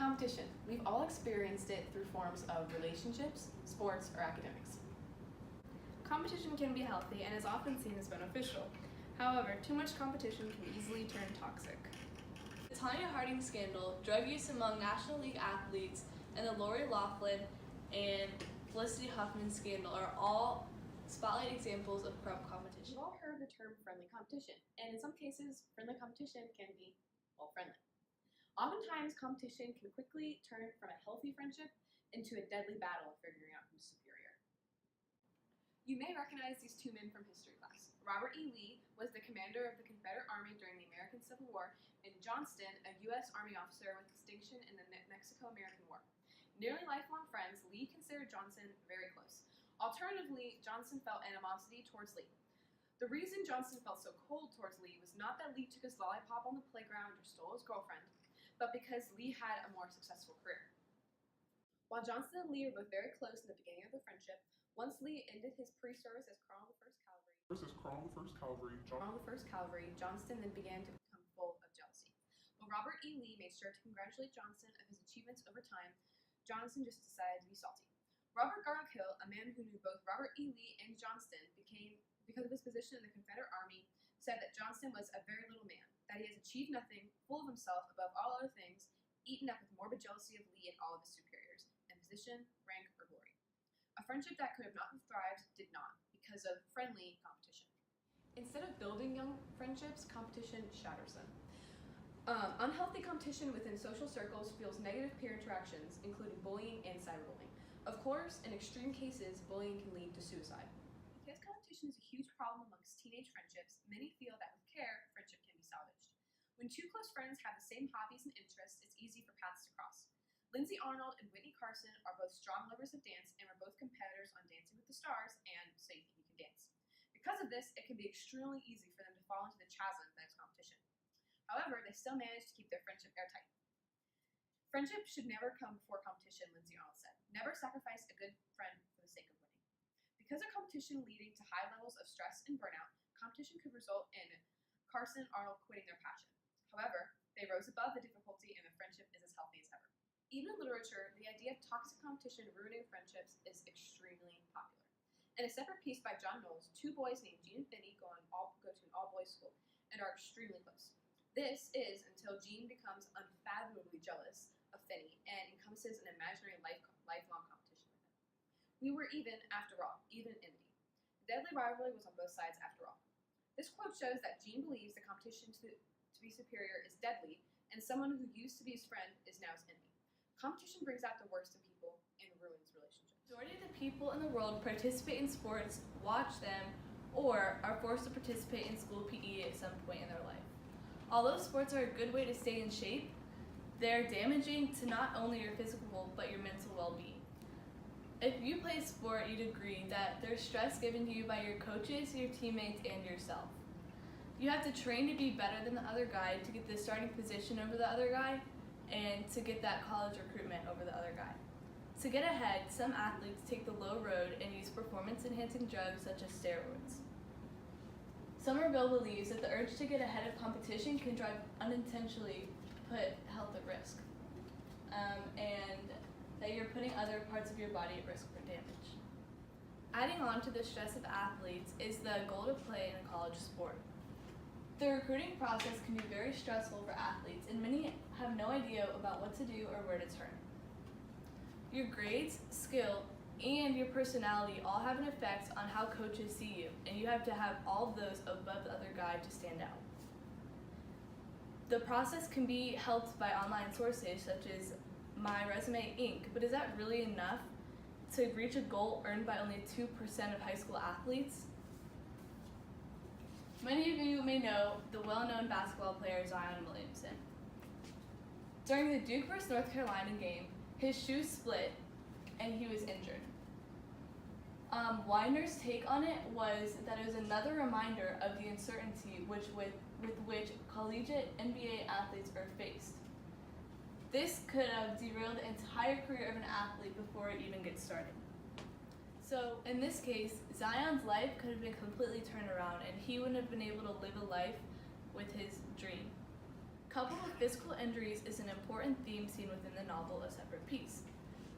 Competition. We've all experienced it through forms of relationships, sports, or academics. Competition can be healthy and is often seen as beneficial. However, too much competition can easily turn toxic. The Tanya Harding scandal, drug use among National League athletes, and the Lori Loughlin and Felicity Huffman scandal are all spotlight examples of corrupt competition. We've all heard the term friendly competition, and in some cases, friendly competition can be, well, friendly. Oftentimes, competition can quickly turn from a healthy friendship into a deadly battle of figuring out who's superior. You may recognize these two men from history class. Robert E. Lee was the commander of the Confederate Army during the American Civil War, and Johnston, a U.S. Army officer with distinction in the Mexico-American War. Nearly lifelong friends, Lee considered Johnson very close. Alternatively, Johnson felt animosity towards Lee. The reason Johnson felt so cold towards Lee was not that Lee took his lollipop on the playground or stole his girlfriend, but because Lee had a more successful career. While Johnson and Lee were both very close in the beginning of their friendship, once Lee ended his pre-service as Colonel of the 1st Cavalry, Johnston then began to become full of jealousy. While Robert E. Lee made sure to congratulate Johnson of his achievements over time, Johnson just decided to be salty. Robert Garnakill, a man who knew both Robert E. Lee and Johnston, because of his position in the Confederate Army, said that Johnston was a very little man, that he has achieved nothing, full of himself above all other things, eaten up with morbid jealousy of Lee and all of his superiors, in position, rank, or glory. A friendship that could have not thrived did not, because of friendly competition. Instead of building young friendships, competition shatters them. Unhealthy competition within social circles fuels negative peer interactions, including bullying and cyberbullying. Of course, in extreme cases, bullying can lead to suicide. Because competition is a huge problem amongst teenage friendships, many feel that with care, friendship can be salvaged. When two close friends have the same hobbies and interests, it's easy for paths to cross. Lindsay Arnold and Whitney Carson are both strong lovers of dance and were both competitors on Dancing with the Stars and So You Think You Can Dance. Because of this, it can be extremely easy for them to fall into the chasm that is competition. However, they still manage to keep their friendship airtight. Friendship should never come before competition, Lindsay Arnold said. Never sacrifice a good friend for the sake of winning. Because of competition leading to high levels of stress and burnout, competition could result in Carson and Arnold quitting their passion. However, they rose above the difficulty and the friendship is as healthy as ever. Even in literature, the idea of toxic competition ruining friendships is extremely popular. In a separate piece by John Knowles, two boys named Gene and Finney go to an all-boys school and are extremely close. This is until Gene becomes unfathomably jealous of Finney and encompasses an imaginary lifelong competition with him. We were even, after all, even enmity. The deadly rivalry was on both sides after all. This quote shows that Gene believes the competition to be superior is deadly, and someone who used to be his friend is now his enemy. Competition brings out the worst in people and ruins relationships. The majority of the people in the world participate in sports, watch them, or are forced to participate in school PE at some point in their life. Although sports are a good way to stay in shape, they're damaging to not only your physical but your mental well-being. If you play a sport, you'd agree that there's stress given to you by your coaches, your teammates, and yourself. You have to train to be better than the other guy to get the starting position over the other guy and to get that college recruitment over the other guy. To get ahead, some athletes take the low road and use performance-enhancing drugs such as steroids. Somerville believes that the urge to get ahead of competition can drive unintentionally put health at risk, and that you're putting other parts of your body at risk for damage. Adding on to the stress of athletes is the goal to play in a college sport. The recruiting process can be very stressful for athletes, and many have no idea about what to do or where to turn. Your grades, skill, and your personality all have an effect on how coaches see you, and you have to have all of those above the other guy to stand out. The process can be helped by online sources such as My Resume Inc., but is that really enough to reach a goal earned by only 2% of high school athletes? Many of you may know the well-known basketball player Zion Williamson. During the Duke vs. North Carolina game, his shoe split and he was injured. Widener's take on it was that it was another reminder of the uncertainty with which collegiate NBA athletes are faced. This could have derailed the entire career of an athlete before it even gets started. So in this case, Zion's life could have been completely turned around and he wouldn't have been able to live a life with his dream. coupled with physical injuries, is an important theme seen within the novel A Separate Piece.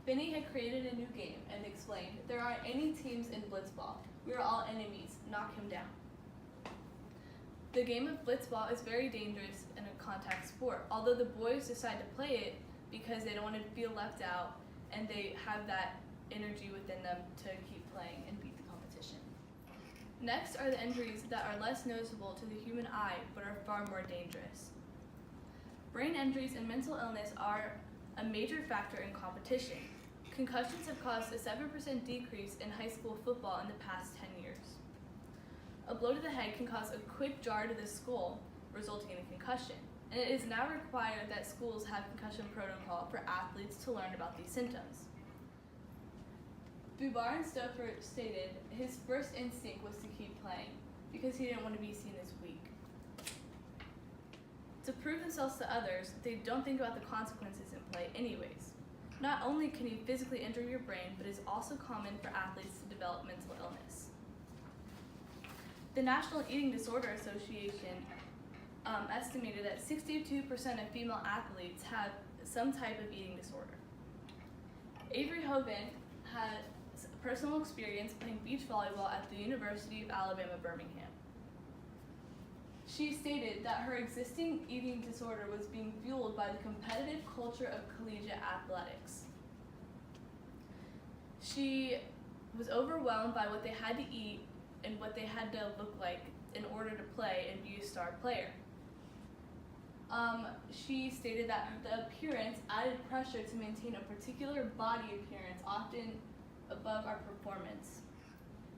Finney had created a new game and explained, "There aren't any teams in blitzball. We are all enemies. Knock him down." The game of blitzball is very dangerous in a contact sport, although the boys decide to play it because they don't want to feel left out and they have that energy within them to keep playing and beat the competition. Next are the injuries that are less noticeable to the human eye but are far more dangerous. Brain injuries and mental illness are a major factor in competition. Concussions have caused a 7% decrease in high school football in the past 10 years. A blow to the head can cause a quick jar to the skull, resulting in a concussion, and it is now required that schools have concussion protocol for athletes to learn about these symptoms. Bubar and Stouffer stated his first instinct was to keep playing because he didn't want to be seen as weak. To prove themselves to others, they don't think about the consequences in play anyways. Not only can you physically injure your brain, but it is also common for athletes to develop mental illness. The National Eating Disorder Association estimated that 62% of female athletes have some type of eating disorder. Avery Hoban had personal experience playing beach volleyball at the University of Alabama, Birmingham. She stated that her existing eating disorder was being fueled by the competitive culture of collegiate athletics. She was overwhelmed by what they had to eat and what they had to look like in order to play and be a star player. She stated that the appearance added pressure to maintain a particular body appearance, often above our performance.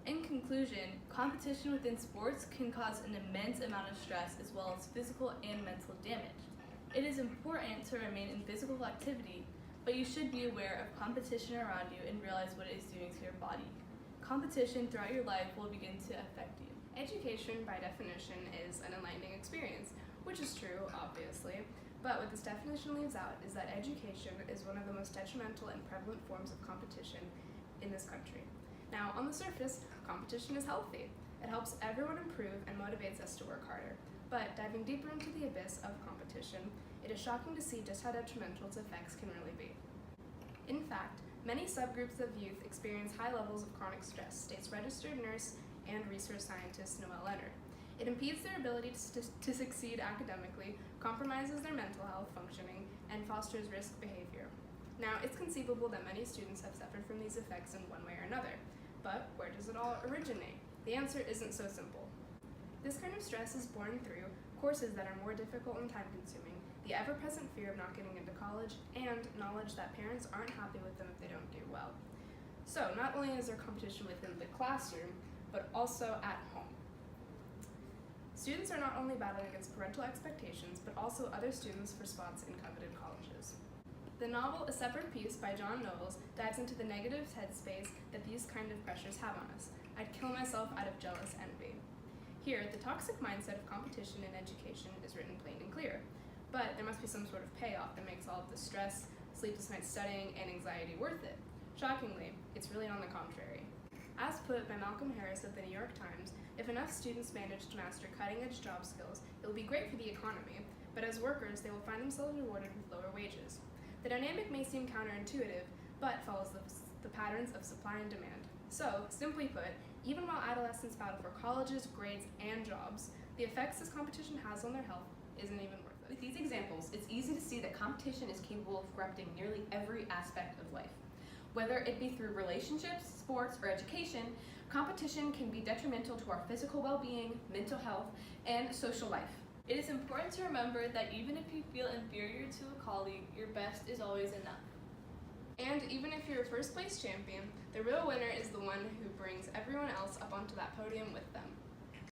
In conclusion, competition within sports can cause an immense amount of stress as well as physical and mental damage. It is important to remain in physical activity, but you should be aware of competition around you and realize what it is doing to your body. Competition throughout your life will begin to affect you. Education, by definition, is an enlightening experience, which is true, obviously, but what this definition leaves out is that education is one of the most detrimental and prevalent forms of competition in this country. Now, on the surface, competition is healthy. It helps everyone improve and motivates us to work harder. But diving deeper into the abyss of competition, it is shocking to see just how detrimental its effects can really be. In fact, many subgroups of youth experience high levels of chronic stress, states registered nurse and research scientist Noelle Leonard. It impedes their ability to succeed academically, compromises their mental health functioning, and fosters risk behavior. Now, it's conceivable that many students have suffered from these effects in one way or another. But where does it all originate? The answer isn't so simple. This kind of stress is born through courses that are more difficult and time-consuming, the ever-present fear of not getting into college, and knowledge that parents aren't happy with them if they don't do well. So, not only is there competition within the classroom, but also at home. Students are not only battling against parental expectations, but also other students for spots in coveted colleges. The novel A Separate Piece by John Knowles dives into the negative headspace that these kind of pressures have on us. I'd kill myself out of jealous envy. Here, the toxic mindset of competition in education is written plain and clear, but there must be some sort of payoff that makes all of the stress, sleepless nights studying, and anxiety worth it. Shockingly, it's really on the contrary. As put by Malcolm Harris of the New York Times, if enough students manage to master cutting-edge job skills, it will be great for the economy, but as workers, they will find themselves rewarded with lower wages. The dynamic may seem counterintuitive, but follows the patterns of supply and demand. So, simply put, even while adolescents battle for colleges, grades, and jobs, the effects this competition has on their health isn't even worth it. With these examples, it's easy to see that competition is capable of corrupting nearly every aspect of life. Whether it be through relationships, sports, or education, competition can be detrimental to our physical well-being, mental health, and social life. It is important to remember that even if you feel inferior to a colleague, your best is always enough. And even if you're a first place champion, the real winner is the one who brings everyone else up onto that podium with them.